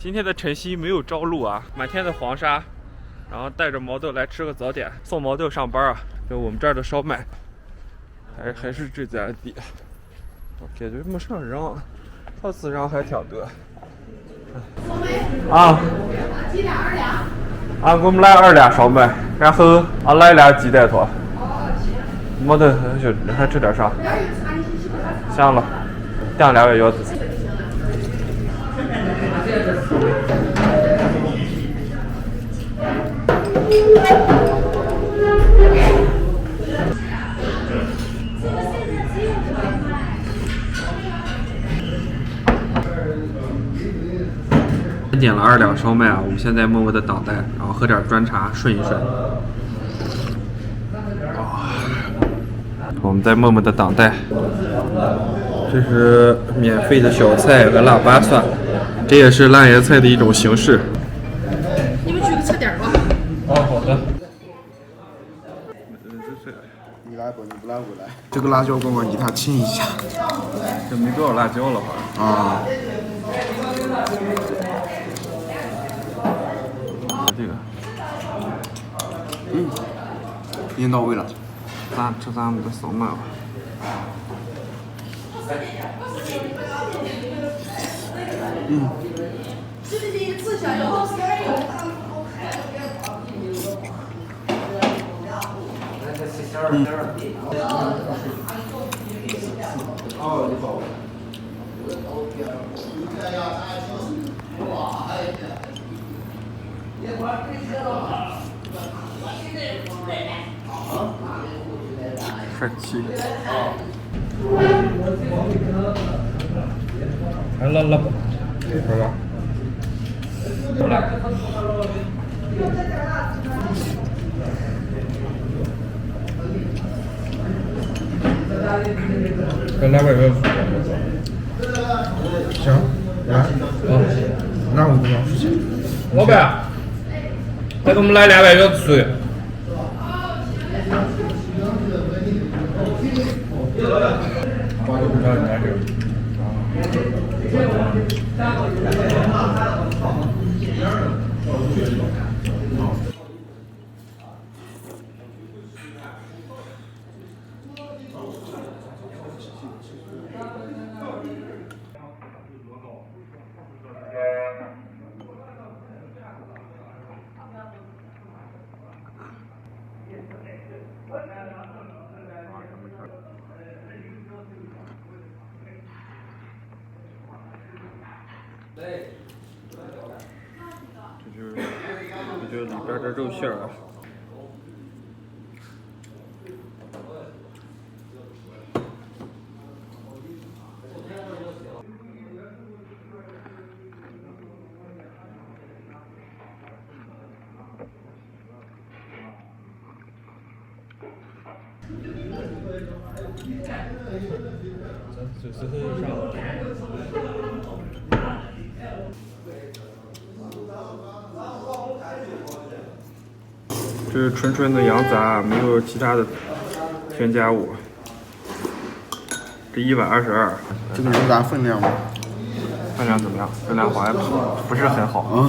今天的晨曦没有着陆啊，满天的黄沙，然后带着毛豆来吃个早点，送毛豆上班啊。就我们这儿的烧麦，还是这家店，我感觉没啥人，上次人还挺多。啊，鸡两2两。啊，给我们来2两烧麦，然后来俩鸡蛋坨。毛豆还吃点啥？行了，订2个腰子。点了2两烧麦啊，我们现在默默的等待，然后喝点砖茶顺一顺。我们在默默的等待。这是免费的小菜和腊八蒜，这也是腊叶菜的一种形式。你们去个车点吧。哦，好的。你来不？你不来我来。这个辣椒帮我给它清一下。这没多少辣椒了吧？啊。这个，腌到位了。吃咱们的烧麦吧。帅气。还辣不？是吧？不辣。再来个行，来，那我不要事情。老板，再给我们来2碗腰子水。这就是里边的肉馅啊。这是上。这是纯纯的羊杂，没有其他的添加物。这1碗22。这个羊杂分量吗？分量怎么样？分量好像不是很好。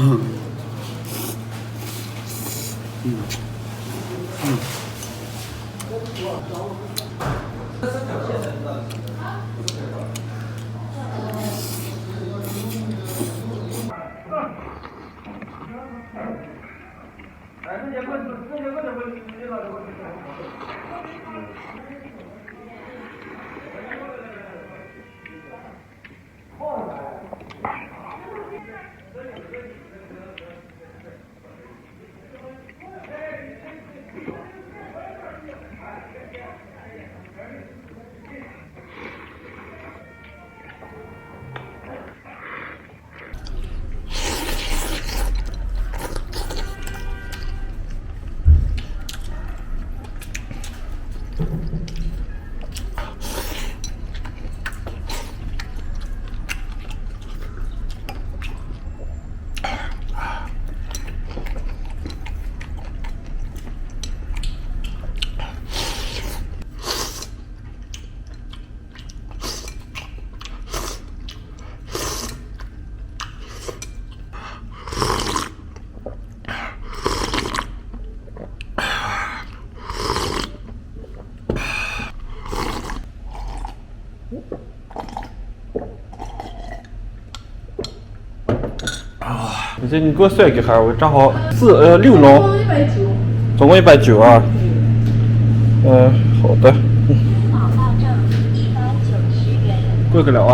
你给我算几盒？我正好6笼，总共190啊。好的。贵个了啊。